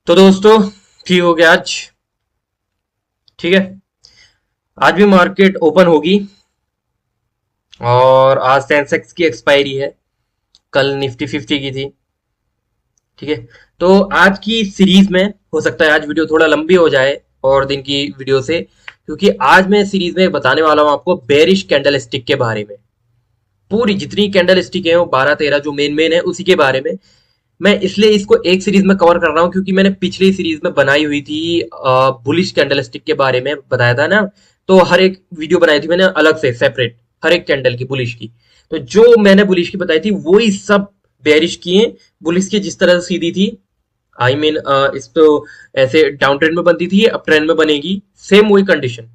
तो दोस्तों, ठीक हो गया आज। ठीक है। आज भी मार्केट ओपन होगी और आज सेंसेक्स की एक्सपायरी है। कल निफ्टी 50 की थी। ठीक है। तो आज की सीरीज में हो सकता है आज वीडियो थोड़ा लंबी हो जाए और दिन की वीडियो से, क्योंकि आज मैं सीरीज में बताने वाला हूं आपको बेरिश कैंडल स्टिक के बारे में। पूरी जितनी कैंडल स्टिक है वो 12-13 जो मेन मेन है उसी के बारे में। मैं इसलिए इसको एक सीरीज में कवर कर रहा हूँ क्योंकि मैंने पिछली सीरीज में बनाई हुई थी बुलिश कैंडलस्टिक के बारे में बताया था ना। तो हर एक वीडियो बनाई थी मैंने अलग से सेपरेट, हर एक कैंडल की बुलिश की। तो जो मैंने बुलिश की बताई थी वही सब बेरिश की है। बुलिश की जिस तरह से सीधी थी, आई मीन इस तो ऐसे डाउन ट्रेंड में बनती थी, अप ट्रेंड में बनेगी, सेम वही कंडीशन।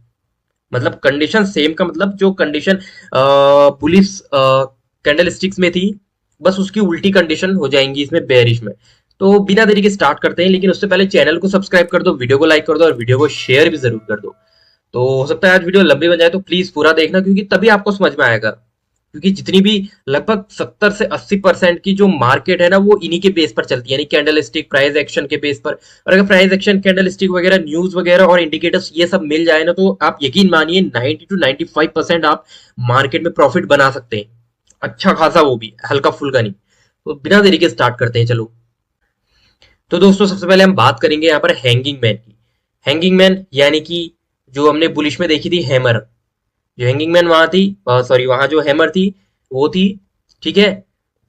मतलब कंडीशन सेम का मतलब जो कंडीशन बुलिश कैंडल स्टिक्स में थी, बस उसकी उल्टी कंडीशन हो जाएंगी इसमें बेयरिश में। तो बिना देरी के स्टार्ट करते हैं, लेकिन उससे पहले चैनल को सब्सक्राइब कर दो, वीडियो को लाइक कर दो और वीडियो को शेयर भी जरूर कर दो। तो हो सकता है आज वीडियो लंबी बन जाए, तो प्लीज पूरा देखना क्योंकि तभी आपको समझ में आएगा। क्योंकि जितनी भी लगभग 70 से 80% की जो मार्केट है ना वो इन्हीं के बेस पर चलती है, यानी कैंडल स्टिक प्राइस एक्शन के बेस पर। और अगर प्राइस एक्शन, कैंडल स्टिक वगैरह, न्यूज वगैरह और इंडिकेटर्स ये सब मिल जाए ना, तो आप यकीन मानिए 90 to 95% आप मार्केट में प्रॉफिट बना सकते हैं। अच्छा खासा, वो भी हल्का फुल्का नहीं। तो बिना देरी के स्टार्ट करते हैं, चलो। तो दोस्तों, सबसे पहले हम बात करेंगे यहाँ पर हैंगिंग मैन की। हैंगिंग मैन यानी कि जो हमने बुलिश में देखी थी हैमर। जो हैंगिंग मैन वहां थी, सॉरी, वहां जो हैमर थी वो थी। ठीक है।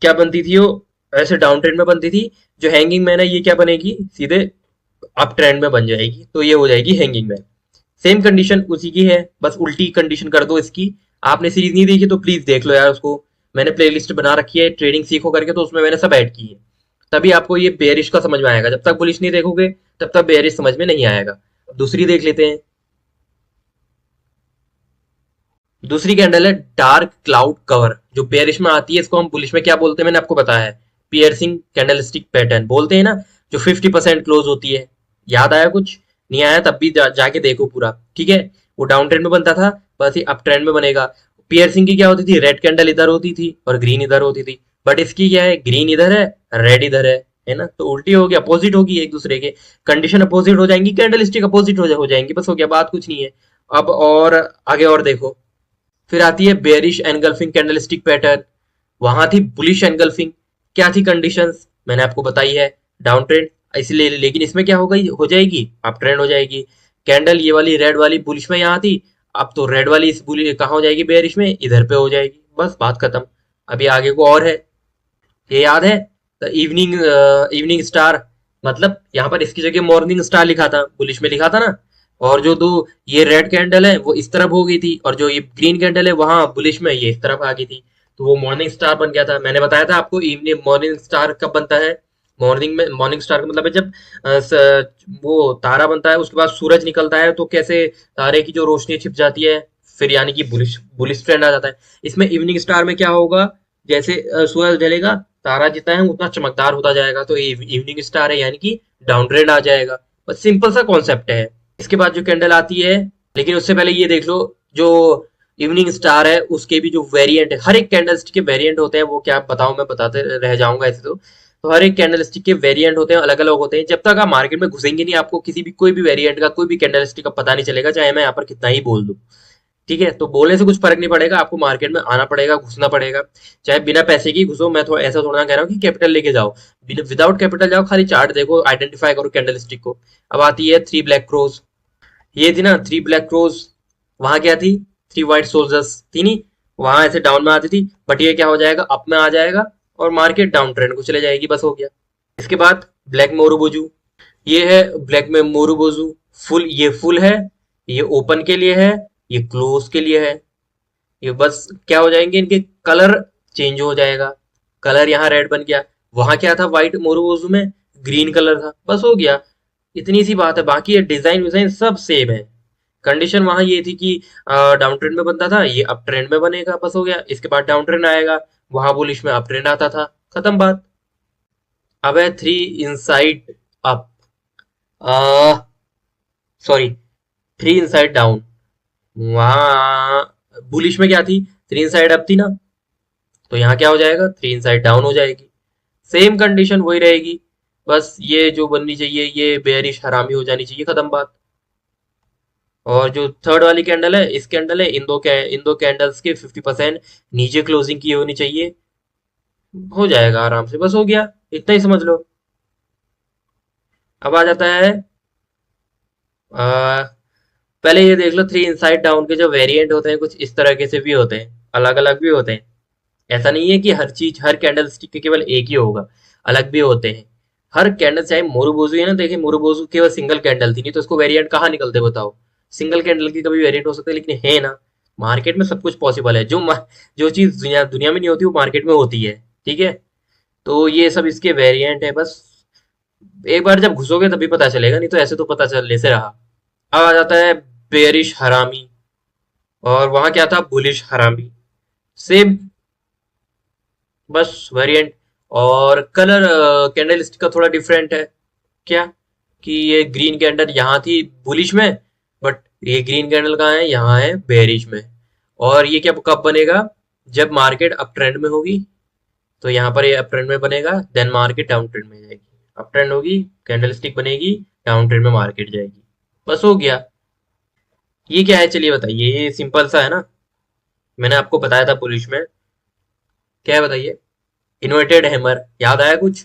क्या बनती थी वो? ऐसे डाउन ट्रेंड में बनती थी। जो हैंगिंग मैन है ये क्या बनेगी, सीधे अप ट्रेंड में बन जाएगी, तो ये हो जाएगी हैंगिंग मैन। सेम कंडीशन उसी की है, बस उल्टी कंडीशन कर दो इसकी। आपने सीरीज नहीं देखी तो प्लीज देख लो यार उसको। मैंने प्लेलिस्ट बना रखी है ट्रेडिंग सीखो करके, तो उसमें मैंने सब ऐड की है। तभी आपको ये बेयरिश का समझ में आएगा, जब तक बुलिश नहीं देखोगे तब तक बेयरिश समझ में नहीं आएगा। दूसरी देख लेते हैं। दूसरी कैंडल है डार्क क्लाउड कवर, जो बेयरिश में आती है। इसको हम बुलिश में क्या बोलते हैं मैंने आपको बताया है, पियर्सिंग कैंडलस्टिक पैटर्न बोलते हैं ना। जो 50% क्लोज होती है। याद आया कुछ? नहीं आया तब भी जाके देखो पूरा। ठीक है। वो डाउन ट्रेंड में बनता था, बस ये अप ट्रेंड में बनेगा। पियर्सिंग की क्या होती थी, रेड कैंडल इधर होती थी और ग्रीन इधर होती थी। बट इसकी क्या है, ग्रीन इधर है, रेड इधर है ना। तो उल्टी होगी, अपोजिट होगी एक दूसरे के। कंडीशन अपोजिट हो जाएंगी, कैंडलस्टिक अपोजिट हो जाएंगी, बस हो गया, बात कुछ नहीं है। अब और आगे और देखो। फिर आती है बेरिश एनगल्फिंग कैंडलस्टिक पैटर्न। वहां थी बुलिश एनगल्फिंग। क्या थी कंडीशंस, मैंने आपको बताई है, डाउन ट्रेंड। इसलिए लेकिन इसमें क्या होगा, हो जाएगी अप ट्रेंड हो जाएगी। कैंडल ये वाली रेड वाली बुलिश में यहाँ थी, अब तो रेड वाली इस बुलिश कहाँ हो जाएगी, बेरिश में इधर पे हो जाएगी, बस बात खत्म। अभी आगे को और है, ये याद है? इवनिंग इवनिंग स्टार, मतलब यहाँ पर इसकी जगह मॉर्निंग स्टार लिखा था, बुलिश में लिखा था ना। और जो दो ये रेड कैंडल है वो इस तरफ हो गई थी, और जो ये ग्रीन कैंडल है वहां बुलिश में ये इस तरफ आ गई थी। तो वो मॉर्निंग स्टार बन गया था। मैंने बताया था आपको इवनिंग मॉर्निंग स्टार कब बनता है। मॉर्निंग में मॉर्निंग स्टार का मतलब है जब वो तारा बनता है उसके बाद सूरज निकलता है, तो कैसे तारे की जो रोशनी छिप जाती है, फिर यानी कि बुलिश बुलिश ट्रेंड आ जाता है। इसमें इवनिंग स्टार में क्या होगा, जैसे सूरज ढलेगा तारा जितना है उतना चमकदार होता जाएगा, तो इवनिंग स्टार है यानी कि डाउन ट्रेंड आ जाएगा। बस सिंपल सा कॉन्सेप्ट है। इसके बाद जो कैंडल आती है, लेकिन उससे पहले ये देख लो, जो इवनिंग स्टार है उसके भी जो वेरिएंट है, हर एक कैंडलस्टिक के वेरिएंट होते हैं, वो क्या बताऊं, मैं बताते रह जाऊंगा ऐसे तो हर एक कैंडलस्टिक के वेरिएंट होते हैं, अलग अलग होते हैं। जब तक आप मार्केट में घुसेंगे नहीं, आपको किसी भी कोई भी वेरिएंट का, कोई भी कैंडलस्टिक का पता नहीं चलेगा, चाहे मैं यहाँ पर कितना ही बोल दूं। ठीक है। तो बोलने से कुछ फर्क नहीं पड़ेगा, आपको मार्केट में आना पड़ेगा, घुसना पड़ेगा। चाहे बिना पैसे की घुसो, मैं थोड़ा ऐसा थोड़ा ना कह रहा हूँ कि कैपिटल लेके जाओ। विदाउट कैपिटल जाओ, खाली चार्ट देखो, आइडेंटिफाई करो कैंडलस्टिक को। अब आती है थ्री ब्लैक क्रोज। ये थी ना थ्री ब्लैक क्रोज, वहां क्या थी, थ्री व्हाइट सोल्जर्स थी नहीं। वहां ऐसे डाउन में आती थी, बट ये क्या हो जाएगा, अप में आ जाएगा और मार्केट डाउन ट्रेंड को चले जाएगी, बस हो गया। इसके बाद ब्लैक मोरूबोजू। ये है ब्लैक में मोरूबोजू। फुल, ये फुल है, ये ओपन के लिए है, ये क्लोज के लिए है। ये बस क्या हो जाएंगे, इनके कलर चेंज हो जाएगा। कलर यहाँ रेड बन गया, वहां क्या था व्हाइट मोरूबोजू में, ग्रीन कलर था, बस हो गया। इतनी सी बात है, बाकी ये डिजाइन विजाइन सब सेम है। कंडीशन वहां ये थी कि डाउन ट्रेंड में बनता था, ये अप ट्रेंड में बनेगा, बस हो गया। इसके बाद डाउन ट्रेंड आएगा, वहां बुलिश में अप ट्रेंड आता था, खत्म बात। अब है three inside up, sorry, three inside down. वहां बुलिश में क्या थी, थ्री इनसाइड अप थी ना, तो यहाँ क्या हो जाएगा, थ्री इनसाइड डाउन हो जाएगी। सेम कंडीशन वही रहेगी, बस ये जो बननी चाहिए ये बेयरिश हरामी हो जानी चाहिए, खत्म बात। और जो थर्ड वाली कैंडल है, इस कैंडल है, इन दो कैंडल्स के 50% नीचे क्लोजिंग की होनी चाहिए। हो जाएगा आराम से, बस हो गया, इतना ही समझ लो। अब आ जाता है आ, पहले ये देख लो, थ्री इनसाइड डाउन के जो वेरिएंट होते हैं कुछ इस तरह के से भी होते हैं, अलग अलग भी होते हैं। ऐसा नहीं है कि हर चीज, हर कैंडल स्टिक के केवल एक ही होगा, अलग भी होते हैं। हर कैंडल, चाहे मोरूबोजू है ना, देखिए मोरूबोजू केवल सिंगल कैंडल थी, नहीं तो उसको वेरिएंट कहाँ निकलते बताओ। सिंगल कैंडल की कभी वेरिएंट हो सकते हैं, लेकिन है ना। मार्केट में सब कुछ पॉसिबल है, जो चीज दुनिया दुनिया में नहीं होती वो मार्केट में होती है। ठीक है, तो ये सब इसके वेरिएंट है बस। एक बार जब घुसोगे तभी पता चलेगा, नहीं तो ऐसे तो पता चलने से रहा। अब आ जाता है बेरिश हरामी, और वहां क्या था, बुलिश हरामी। सेम, बस वेरिएंट। और कलर कैंडल स्टिक का थोड़ा डिफरेंट है। क्या, कि ये ग्रीन कैंडल यहाँ थी बुलिश में, बट ये ग्रीन कैंडल कहाँ है, यहाँ है बेरिश में। और ये क्या कब बनेगा, जब मार्केट अप ट्रेंड में होगी, तो यहाँ पर ये अप ट्रेंड में बनेगा, देन मार्केट डाउन ट्रेंड में जाएगी। अप ट्रेंड होगी, कैंडल स्टिक बनेगी, डाउन ट्रेंड में मार्केट जाएगी। बस हो गया। ये क्या है चलिए बताइए, ये सिंपल सा है ना। मैंने आपको बताया था बुलिश में, क्या है बताइए, इन्वर्टेड हैमर, याद आया कुछ।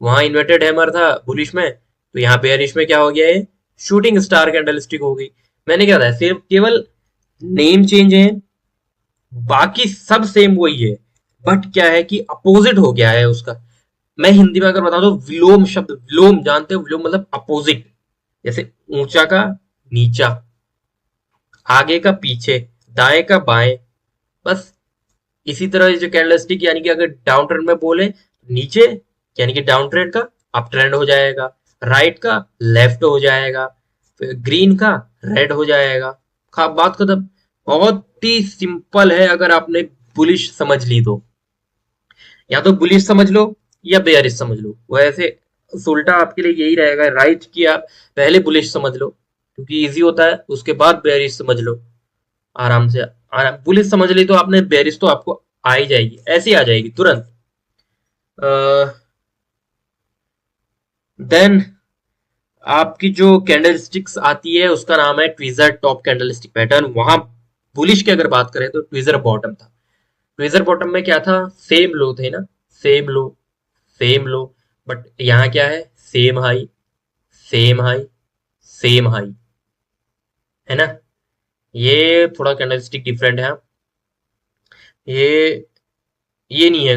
वहां इन्वर्टेड हैमर था बुलिश में, तो यहाँ बेयरिश में क्या हो गया है, शूटिंग स्टार कैंडलस्टिक हो गई। मैंने क्या बताया, सिर्फ केवल नेम चेंज है, बाकी सब सेम वही है, बट क्या है कि अपोजिट हो गया है उसका। मैं हिंदी में अगर बता दो, विलोम शब्द, विलोम जानते हो, विलोम मतलब अपोजिट। जैसे ऊंचा का नीचा, आगे का पीछे, दाएं का बाएं, बस। इसी तरह जो कैंडलस्टिक, यानी कि अगर डाउन ट्रेंड में बोले, नीचे यानी कि डाउन ट्रेंड का अप ट्रेंड हो जाएगा, राइट का लेफ्ट हो जाएगा, फिर ग्रीन का रेड हो जाएगा। बात खत्म। बहुत ही सिंपल है, अगर आपने बुलिश समझ ली तो। या तो बुलिश समझ लो या बेयरिश समझ लो, वैसे उल्टा आपके लिए यही रहेगा, राइट की आप पहले बुलिश समझ लो क्योंकि इजी होता है, उसके बाद बेयरिश समझ लो आराम से। बुलिश समझ ली तो आपने बेयरिश तो आपको आ ही जाएगी, ऐसी आ जाएगी तुरंत। देन आपकी जो कैंडल स्टिक्स आती है उसका नाम है tweezer top candle stick pattern. वहां बुलिश की अगर बात करें तो ट्विजर बॉटम था। ट्विजर बॉटम में क्या था, सेम लो थे ना, same low, same low. But यहाँ क्या है, same high, same high, same high, है ना। ये थोड़ा कैंडल स्टिक डिफरेंट है। ये ये नहीं है,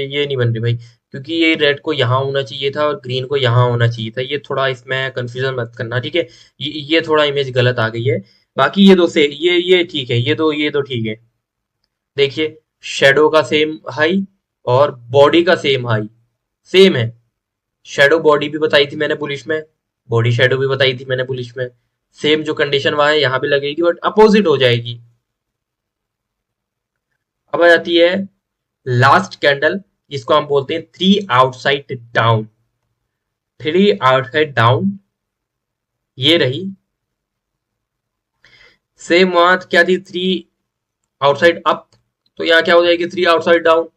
ये नहीं बन रही भाई, क्योंकि ये रेड को यहाँ होना चाहिए था और ग्रीन को यहाँ होना चाहिए था। ये थोड़ा, इसमें कंफ्यूजन मत करना, ठीक है। ये थोड़ा इमेज गलत आ गई है। बाकी ये दो से ये ठीक है, ये दो ठीक है। देखिए, शेडो का सेम हाई और बॉडी का सेम हाई, सेम है। शेडो बॉडी भी बताई थी मैंने बुलिश में, बॉडी शेडो भी बताई थी मैंने बुलिश में। सेम जो कंडीशन वहां है यहाँ भी लगेगी, बट अपोजिट हो जाएगी। अब आ जाती है लास्ट कैंडल, जिसको हम बोलते हैं three outside down. Three outside down, ये रही। सेम वहां क्या थी, थ्री आउटसाइड अप, तो यहाँ क्या हो जाएगी, थ्री आउटसाइड डाउन,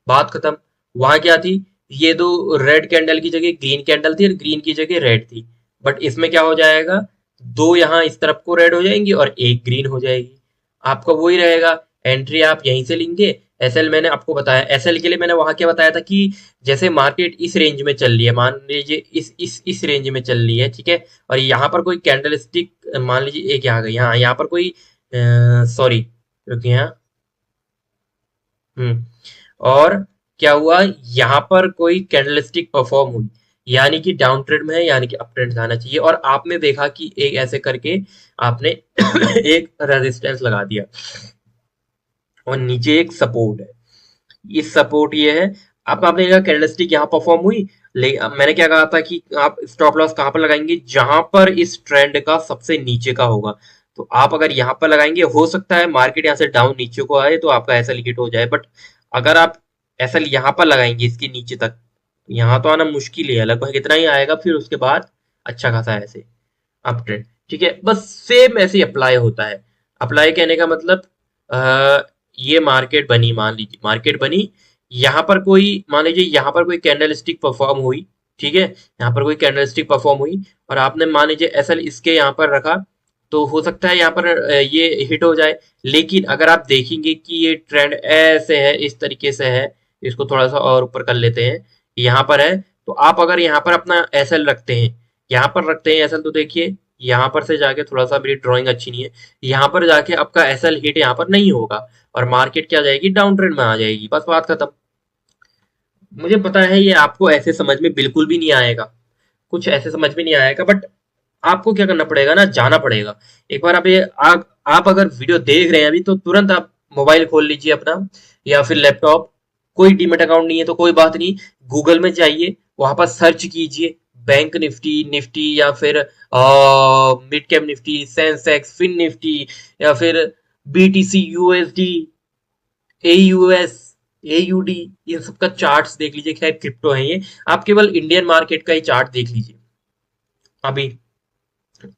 बात खत्म। वहां क्या थी, ये दो रेड कैंडल की जगह ग्रीन कैंडल थी और ग्रीन की जगह रेड थी। बट इसमें क्या हो जाएगा, दो यहाँ इस तरफ को रेड हो जाएंगी और एक ग्रीन हो जाएगी। आपका वही रहेगा, एंट्री आप यहीं से लेंगे। एसएल मैंने आपको बताया, एसएल के लिए मैंने वहां क्या बताया था कि जैसे मार्केट इस रेंज में चल रही है, मान लीजिए इस रेंज में चल रही है, ठीक है। और यहाँ पर कोई कैंडल स्टिक, मान लीजिए एक यहाँ गई, यहाँ पर कोई, सॉरी रुकिए, यहाँ, और क्या हुआ, यहाँ पर कोई कैंडलस्टिक परफॉर्म हुई, यानी कि डाउन ट्रेंड में है, यानी कि अप ट्रेंड जाना चाहिए। और आपने देखा कि एक ऐसे करके आपने एक रेजिस्टेंस लगा दिया और नीचे एक सपोर्ट है, इस सपोर्ट ये है। अब आपने देखा कैंडलस्टिक यहाँ परफॉर्म हुई, लेकिन मैंने क्या कहा था कि आप स्टॉप लॉस कहाँ पर लगाएंगे, जहां पर इस ट्रेंड का सबसे नीचे का होगा। तो आप अगर यहाँ पर लगाएंगे, हो सकता है मार्केट यहाँ से डाउन नीचे को आए तो आपका ऐसा हिट हो जाए। बट अगर आप ऐसा यहाँ पर लगाएंगे इसके नीचे तक, यहाँ तो आना मुश्किल ही है, लगभग इतना ही आएगा, फिर उसके बाद अच्छा खासा ऐसे अप ट्रेंड, ठीक है। बस सेम ऐसे ही अप्लाई होता है। अप्लाई कहने का मतलब, ये मार्केट बनी, मान लीजिए मार्केट बनी, यहाँ पर कोई, मान लीजिए यहाँ पर कोई कैंडल स्टिक परफॉर्म हुई, ठीक है, यहाँ पर कोई कैंडलस्टिक परफॉर्म हुई और आपने मान लीजिए एसएल इसके यहाँ पर रखा, तो हो सकता है यहाँ पर ये हिट हो जाए। लेकिन अगर आप देखेंगे कि ये ट्रेंड ऐसे है, इस तरीके से है, इसको थोड़ा सा और ऊपर कर लेते हैं, यहाँ पर है, तो आप अगर यहाँ पर अपना एसएल रखते हैं, यहाँ पर रखते हैं एसएल, तो देखिए यहाँ पर से जाके थोड़ा सा, मेरी ड्राइंग अच्छी नहीं है, यहाँ पर जाके आपका एसएल हिट यहाँ पर नहीं होगा और मार्केट क्या जाएगी, डाउन ट्रेंड में आ जाएगी, बस बात खत्म। मुझे पता है ये आपको ऐसे समझ में बिल्कुल भी नहीं आएगा, कुछ ऐसे समझ में नहीं आएगा, बट आपको क्या करना पड़ेगा ना, जाना पड़ेगा। एक बार आप अगर वीडियो देख रहे हैं अभी, तो तुरंत आप मोबाइल खोल लीजिए अपना या फिर लैपटॉप, कोई डीमेट अकाउंट नहीं है तो कोई बात नहीं, गूगल में जाइए, वहां पर सर्च कीजिए बैंक निफ्टी, निफ्टी या फिर mid cap Nifty, Sensex, Fin Nifty या फिर बीटीसी यूएसडी, एयूएस, एयूडी, इन सबका चार्ट्स देख लीजिए। खैर क्रिप्टो है ये, आप केवल इंडियन मार्केट का ही चार्ट देख लीजिए। अभी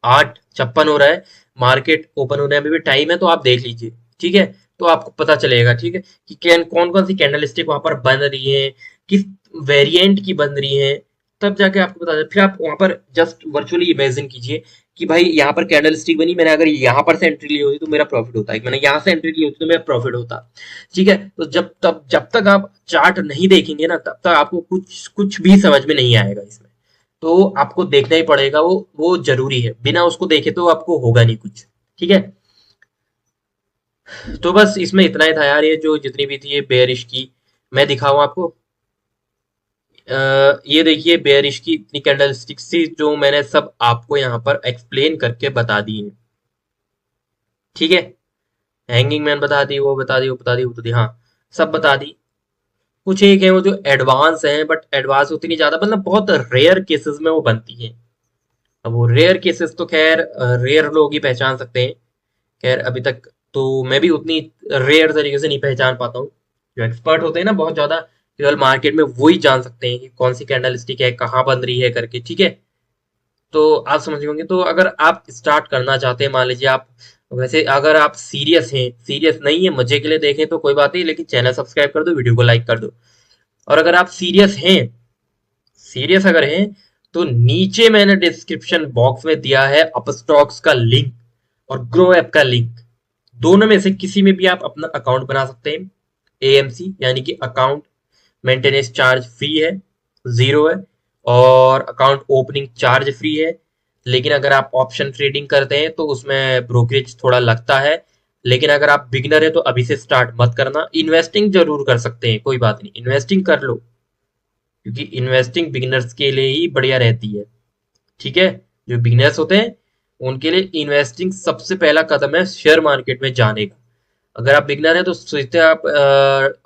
8:56 हो रहा है, मार्केट ओपन होने में अभी भी टाइम है, तो आप देख लीजिए, ठीक है, तो आपको पता चलेगा, ठीक है, कि कौन कौन सी कैंडलस्टिक वहां पर बन रही है, किस वेरिएंट की बन रही है, तब जाके आपको पता चले। फिर आप वहां पर जस्ट वर्चुअली इमेजिन कीजिए कि भाई यहाँ पर कैंडलस्टिक बनी, मैंने अगर यहाँ पर से एंट्री ली होती तो मेरा प्रॉफिट होता है, मैंने यहाँ से एंट्री ली होती तो मेरा प्रॉफिट होता, ठीक है। तो जब तक आप चार्ट नहीं देखेंगे ना, तब तक आपको कुछ कुछ भी समझ में नहीं आएगा इसमें, तो आपको देखना ही पड़ेगा, वो जरूरी है, बिना उसको देखे तो आपको होगा नहीं कुछ, ठीक है। तो बस इसमें इतना ही था यार, ये जो जितनी भी थी ये बेयरिश की, मैं दिखाऊं आपको। ये देखिए बेयरिश की इतनी कैंडलस्टिक्स थी, जो मैंने सब आपको यहाँ पर एक्सप्लेन करके बता दी है, ठीक है। हैंगिंग मैन बता दी, वो बता दी, वो बता दी, वो बता दी, हाँ सब बता दी। कुछ एक है वो जो एडवांस है, बट एडवांस उतनी ज्यादा, मतलब बहुत रेयर केसेस में वो बनती है। अब वो रेयर केसेस तो खैर रेयर लोग ही पहचान सकते हैं, खैर अभी तक तो मैं भी उतनी रेयर तरीके से नहीं पहचान पाता हूँ। जो एक्सपर्ट होते हैं ना बहुत ज्यादा, केवल मार्केट में वही जान सकते हैं कि कौन सी कैंडल स्टिक है, कहाँ बन रही है करके, ठीक है। तो आप समझ होंगे, तो अगर आप स्टार्ट करना चाहते हैं, मान लीजिए आप, वैसे अगर आप सीरियस हैं, सीरियस नहीं है, मजे के लिए देखें तो कोई बात नहीं, लेकिन चैनल सब्सक्राइब कर दो, वीडियो को लाइक कर दो। और अगर आप सीरियस हैं, सीरियस अगर हैं, तो नीचे मैंने डिस्क्रिप्शन बॉक्स में दिया है अपस्टॉक्स का लिंक और ग्रो ऐप का लिंक, दोनों में से किसी में भी आप अपना अकाउंट बना सकते हैं। एएमसी यानी कि अकाउंट मेंटेनेंस चार्ज फ्री है, 0 है, और अकाउंट ओपनिंग चार्ज फ्री है। लेकिन अगर आप ऑप्शन ट्रेडिंग करते हैं तो उसमें ब्रोकरेज थोड़ा लगता है। लेकिन अगर आप बिगनर है तो अभी से स्टार्ट मत करना। इन्वेस्टिंग जरूर कर सकते हैं, कोई बात नहीं, इन्वेस्टिंग कर लो, क्योंकि इन्वेस्टिंग बिगिनर्स के लिए ही बढ़िया रहती है, ठीक है। जो बिगिनर्स होते हैं उनके लिए इन्वेस्टिंग सबसे पहला कदम है शेयर मार्केट में जाने का। अगर आप बिगनर हैं तो सोचते आप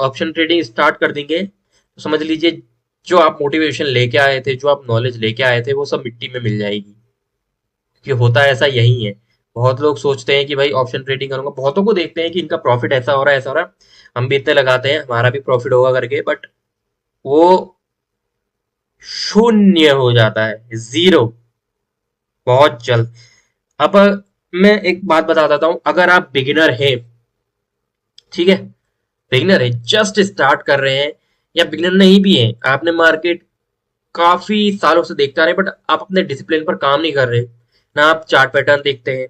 ऑप्शन ट्रेडिंग स्टार्ट कर देंगे, तो समझ लीजिए जो आप मोटिवेशन लेके आए थे, जो आप नॉलेज लेके आए थे, वो सब मिट्टी में मिल जाएगी। क्योंकि होता ऐसा यही है, बहुत लोग सोचते हैं कि भाई ऑप्शन ट्रेडिंग करूंगा, बहुतों को देखते हैं कि इनका प्रॉफिट ऐसा हो रहा है, ऐसा हो रहा है, हम भी इतने लगाते हैं, हमारा भी प्रॉफिट होगा करके, बट वो शून्य हो जाता है, 0, बहुत जल्द। अब मैं एक बात बता देता हूं, अगर आप बिगिनर हैं, ठीक है, बिगिनर है, जस्ट स्टार्ट कर रहे हैं, या बिगिनर नहीं भी है, आपने मार्केट काफी सालों से देखते आ रहे हैं, बट आप अपने डिसिप्लिन पर काम नहीं कर रहे, ना आप चार्ट पैटर्न देखते हैं,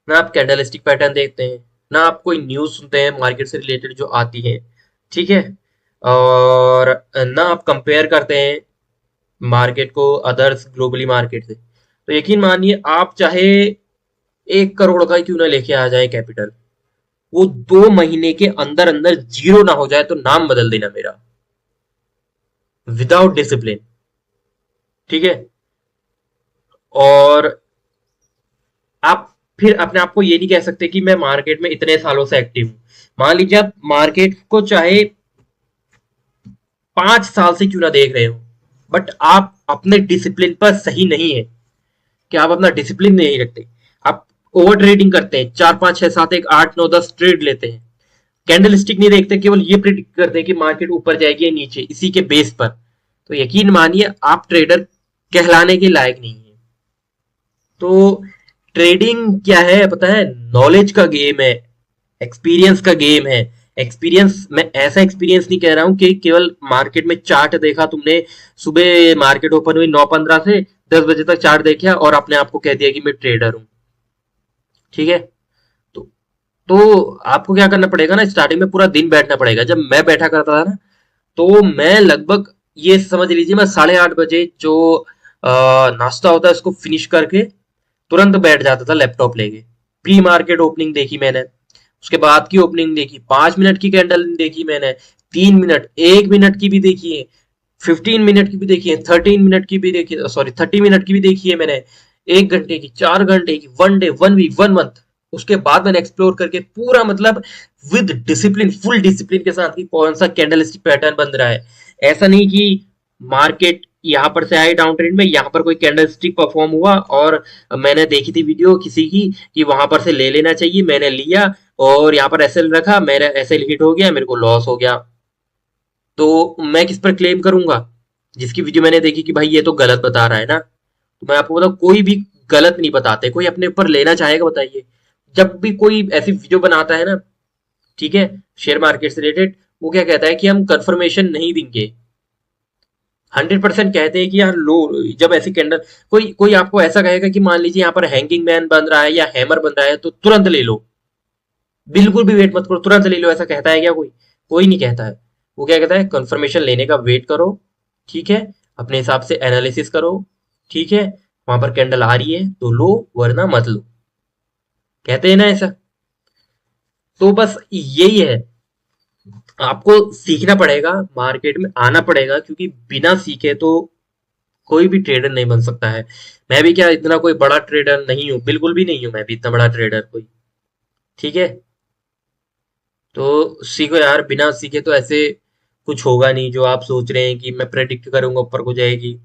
ना आप कैंडलस्टिक पैटर्न देखते हैं, ना आप कोई न्यूज सुनते हैं मार्केट से रिलेटेड जो आती है, ठीक है, और ना आप कंपेयर करते हैं मार्केट को अदर्स ग्लोबली मार्केट से, तो यकीन मानिए आप चाहे 1 करोड़ का ही क्यों ना लेके आ जाए कैपिटल, वो 2 महीने के अंदर अंदर 0 ना हो जाए तो नाम बदल देना मेरा, विदाउट डिसिप्लिन, ठीक है। और आप फिर अपने आप को ये नहीं कह सकते कि मैं मार्केट में इतने सालों से एक्टिव हूं। मान लीजिए आप मार्केट को चाहे 5 साल से क्यों ना देख रहे हो, बट आप अपने डिसिप्लिन पर सही नहीं है, कि आप अपना डिसिप्लिन नहीं रखते, आप ओवर ट्रेडिंग करते हैं, 4 5 6 7 1 8 9 10 ट्रेड लेते हैं, कैंडल स्टिक नहीं देखते, केवल ये प्रिडिक्ट करते हैं कि मार्केट ऊपर जाएगी या नीचे, इसी के बेस पर, तो यकीन मानिए आप ट्रेडर कहलाने के लायक नहीं है। तो ट्रेडिंग क्या है पता है, नॉलेज का गेम है, एक्सपीरियंस का गेम है, एक्सपीरियंस, मैं ऐसा एक्सपीरियंस नहीं कह रहा हूं कि केवल मार्केट में चार्ट देखा तुमने, सुबह मार्केट ओपन हुई 9:15 से 10 बजे तक चार्ट देखा और अपने आप को कह दिया कि मैं ट्रेडर हूं। ठीक है, तो आपको क्या करना पड़ेगा ना, स्टार्टिंग में पूरा दिन बैठना पड़ेगा। जब मैं बैठा करता था ना, तो मैं लगभग, ये समझ लीजिए, मैं 8:30 बजे जो नाश्ता होता है उसको फिनिश करके तुरंत बैठ जाता था लैपटॉप लेके। प्री मार्केट ओपनिंग देखी मैंने, उसके बाद की ओपनिंग देखी, 5 मिनट की कैंडल देखी मैंने, 3 मिनट, 1 मिनट की भी देखी है, 15 मिनट की भी देखी है, 13 मिनट की भी देखी, सॉरी 30 मिनट की भी देखी है मैंने, 1 घंटे की, 4 घंटे की, 1 डे, 1 वीक, 1 मंथ। उसके बाद मैंने एक्सप्लोर करके पूरा, मतलब विद डिसिप्लिन, फुल डिसिप्लिन के साथ कि कौन सा कैंडलस्टिक पैटर्न बन रहा है। ऐसा नहीं कि मार्केट यहाँ पर से आई डाउन ट्रेंड में, यहाँ पर कोई कैंडलस्टिक परफॉर्म हुआ और मैंने देखी थी वीडियो किसी की कि वहां पर से ले लेना चाहिए, मैंने लिया और यहाँ पर एसएल रखा, मेरा एसएल हिट हो गया, मेरे को लॉस हो गया। तो मैं किस पर क्लेम करूंगा? जिसकी वीडियो मैंने देखी कि भाई ये तो गलत बता रहा है ना। तो मैं आपको बताऊं, कोई भी गलत नहीं बताते, कोई अपने ऊपर लेना चाहेगा बताइए। जब भी कोई ऐसी वीडियो बनाता है ना, ठीक है, शेयर मार्केट से रिलेटेड, वो क्या कहता है कि हम कंफर्मेशन नहीं देंगे, 100% कहते हैं कि यार लो। जब ऐसी कैंडल, कोई कोई आपको ऐसा कहेगा कि मान लीजिए यहाँ पर हैंगिंग मैन बन रहा है या हैमर बन रहा है तो तुरंत ले लो, बिल्कुल भी वेट मत करो, तुरंत ले लो, ऐसा कहता है क्या कोई? कोई नहीं कहता है। वो क्या कहता है, कंफर्मेशन लेने का वेट करो, ठीक है, अपने हिसाब से एनालिसिस करो, ठीक है, वहां पर कैंडल आ रही है तो लो, वरना मत लो, कहते हैं ना ऐसा। तो बस यही है, आपको सीखना पड़ेगा, मार्केट में आना पड़ेगा, क्योंकि बिना सीखे तो कोई भी ट्रेडर नहीं बन सकता है। मैं भी क्या इतना कोई बड़ा ट्रेडर नहीं हूँ, बिल्कुल भी नहीं हूँ मैं भी इतना बड़ा ट्रेडर कोई। ठीक है, तो सीखो यार, बिना सीखे तो ऐसे कुछ होगा नहीं। जो आप सोच रहे हैं कि मैं प्रेडिक्ट करूंगा ऊपर को जाएगी,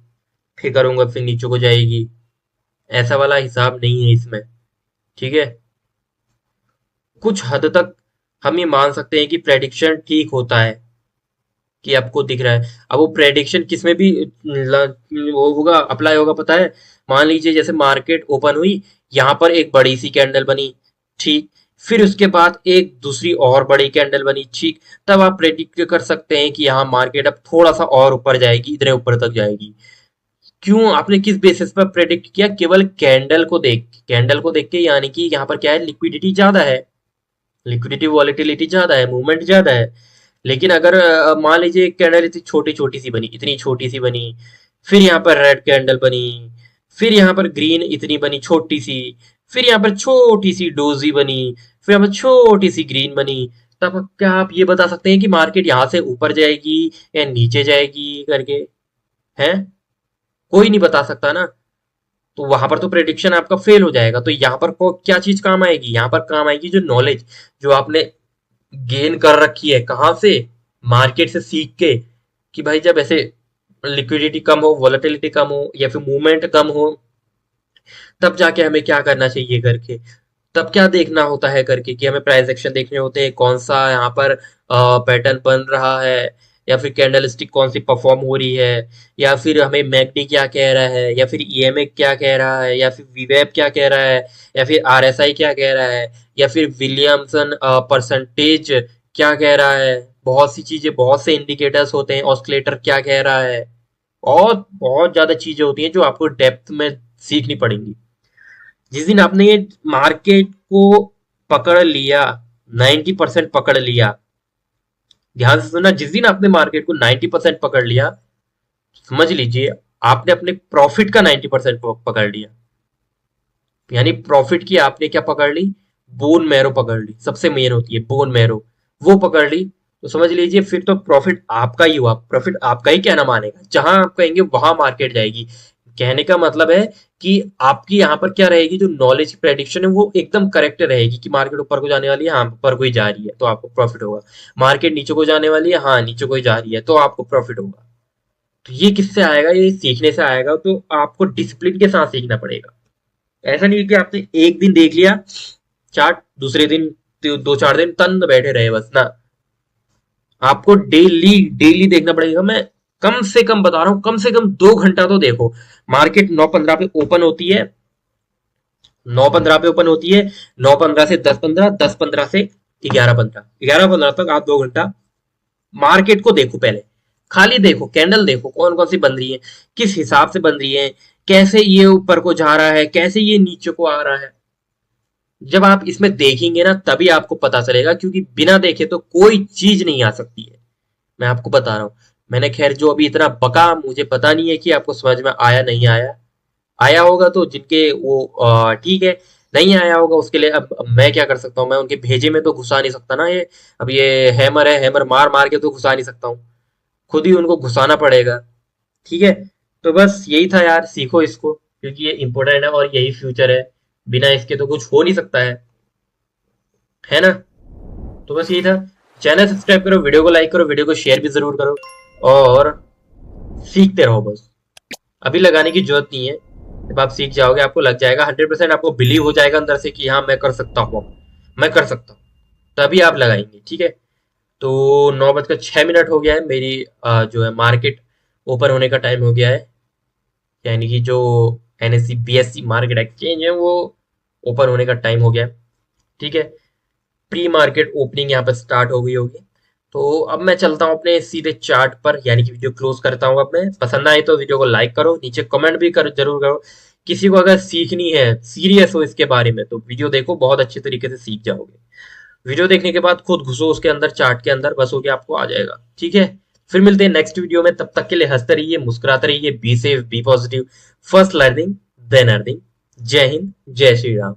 फिर करूंगा फिर नीचे को जाएगी, ऐसा वाला हिसाब नहीं है इसमें। ठीक है, कुछ हद तक हम ये मान सकते हैं कि प्रेडिक्शन ठीक होता है, कि आपको दिख रहा है। अब वो प्रेडिक्शन किस में भी वो होगा, अप्लाई होगा, पता है? मान लीजिए जैसे मार्केट ओपन हुई, यहाँ पर एक बड़ी सी कैंडल बनी, ठीक, फिर उसके बाद एक दूसरी और बड़ी कैंडल बनी, ठीक, तब आप प्रेडिक्ट कर सकते हैं कि यहाँ मार्केट अब थोड़ा सा और ऊपर जाएगी, इतने ऊपर तक जाएगी। क्यों? आपने किस बेसिस पर प्रेडिक्ट किया? केवल कैंडल को देख के, कैंडल को देख के, यानी कि यहाँ पर क्या है, लिक्विडिटी ज्यादा है, लिक्विडिटी वॉलेटिलिटी ज्यादा है, मूवमेंट ज्यादा है। लेकिन अगर मान लीजिए एक कैंडल इतनी छोटी छोटी सी बनी, इतनी छोटी सी बनी, फिर यहाँ पर रेड कैंडल बनी, फिर यहाँ पर ग्रीन इतनी बनी छोटी सी, फिर यहाँ पर छोटी सी डोजी बनी, फिर यहाँ पर छोटी सी ग्रीन बनी, तब क्या आप ये बता सकते हैं कि मार्केट यहाँ से ऊपर जाएगी या नीचे जाएगी करके? हैं? कोई नहीं बता सकता ना। तो वहां पर तो प्रेडिक्शन आपका फेल हो जाएगा। तो यहाँ पर को क्या चीज काम आएगी? यहाँ पर काम आएगी जो नॉलेज, जो आपने गेन कर रखी है, कहाँ से? मार्केट से सीख के, कि भाई जब ऐसे लिक्विडिटी कम हो, वॉलेटिलिटी कम हो या फिर मूवमेंट कम हो, तब जाके हमें क्या करना चाहिए करके, तब क्या देखना होता है करके, कि हमें प्राइस एक्शन देखने होते हैं, कौन सा यहाँ पर पैटर्न बन रहा है, या फिर कैंडल स्टिक कौन सी परफॉर्म हो रही है, या फिर हमें मैकडी क्या कह रहा है, या फिर ईएमए क्या कह रहा है, या फिर वीवेब क्या कह रहा है, या फिर आरएसआई क्या कह रहा है, या फिर विलियमसन परसेंटेज क्या कह रहा है। बहुत सी चीजें, बहुत से इंडिकेटर्स होते हैं, ऑस्किलेटर क्या कह रहा है, बहुत बहुत ज्यादा चीजें होती हैं जो आपको डेप्थ में सीखनी पड़ेंगी। जिस दिन आपने ये मार्केट को पकड़ लिया, 90% पकड़ लिया, ध्यान से सुनना, जिस दिन आपने मार्केट को 90% पकड़ लिया, समझ लीजिए आपने अपने प्रॉफिट का 90% पकड़ लिया। यानी प्रॉफिट की आपने क्या पकड़ ली? बोन मैरो पकड़ ली, सबसे मेन होती है बोन मैरो, वो पकड़ ली। तो समझ लीजिए फिर तो प्रॉफिट आपका ही हुआ, प्रॉफिट आपका ही कहना मानेगा, जहां आप कहेंगे वहां मार्केट जाएगी। कहने का मतलब है कि आपकी यहाँ पर क्या रहेगी, जो नॉलेज प्रेडिक्शन है वो एकदम करेक्ट रहेगी, कि मार्केट ऊपर को जाने वाली है, हाँ ऊपर को ही जा रही है तो आपको प्रॉफिट होगा। मार्केट नीचे को जाने वाली है, हाँ नीचे को ही जा रही है तो आपको प्रॉफिट होगा। तो ये किससे आएगा? ये सीखने से आएगा। तो आपको डिसिप्लिन के साथ सीखना पड़ेगा। ऐसा नहीं कि आपने एक दिन देख लिया चार्ट, दूसरे दिन, 2-4 दिन तंग बैठे रहे बस ना। आपको डेली डेली देखना पड़ेगा। मैं कम से कम बता रहा हूं, कम से कम 2 घंटा तो देखो। मार्केट 9:15 पे ओपन होती है, 9:15 पे ओपन होती है, 9:15 से 10:15, 10:15 से 11:15 तक आप 2 घंटा मार्केट को देखो। पहले खाली देखो, कैंडल देखो कौन कौन सी बन रही है, किस हिसाब से बन रही है, कैसे ये ऊपर को जा रहा है, कैसे ये नीचे को आ रहा है। जब आप इसमें देखेंगे ना तभी आपको पता चलेगा, क्योंकि बिना देखे तो कोई चीज नहीं आ सकती है, मैं आपको बता रहा हूँ। मैंने खैर जो अभी इतना बका, मुझे पता नहीं है कि आपको समझ में आया नहीं आया। आया होगा तो जिनके वो ठीक है, नहीं आया होगा उसके लिए अब मैं क्या कर सकता हूँ, मैं उनके भेजे में तो घुसा नहीं सकता ना ये। अब ये हैमर है, हैमर मार मार के तो घुसा नहीं सकता हूँ, खुद ही उनको घुसाना पड़ेगा। ठीक है, तो बस यही था यार, सीखो इसको क्योंकि ये इंपॉर्टेंट है और यही फ्यूचर है, बिना इसके तो कुछ हो नहीं सकता है ना। तो बस यही था। चैनल सब्सक्राइब करो, वीडियो को लाइक करो, वीडियो को शेयर भी जरूर करो, और सीखते रहो बस। अभी लगाने की जरूरत नहीं है, जब आप सीख जाओगे आपको लग जाएगा, 100% आपको बिलीव हो जाएगा अंदर से कि हाँ मैं कर सकता हूँ, मैं कर सकता हूँ, तभी आप लगाएंगे। ठीक है, तो 9:06 हो गया है, मेरी जो है मार्केट ओपन होने का टाइम हो गया है, यानी कि जो NSE BSE मार्केट एक्सचेंज है वो ओपन होने का टाइम हो गया है। ठीक है, प्री मार्केट ओपनिंग यहाँ पर स्टार्ट हो गई होगी। तो अब मैं चलता हूँ अपने सीधे चार्ट पर, यानी कि वीडियो क्लोज करता हूँ। अब मैं पसंद आए तो वीडियो को लाइक करो, नीचे कमेंट भी कर जरूर करो। किसी को अगर सीखनी है, सीरियस हो इसके बारे में, तो वीडियो देखो, बहुत अच्छे तरीके से सीख जाओगे। वीडियो देखने के बाद खुद घुसो उसके अंदर, चार्ट के अंदर, बस हो गया, आपको आ जाएगा। ठीक है, फिर मिलते हैं नेक्स्ट वीडियो में, तब तक के लिए हंसते रहिए, मुस्कुराते रहिए, be safe, be positive, first learning then earning. जय हिंद, जय श्री राम।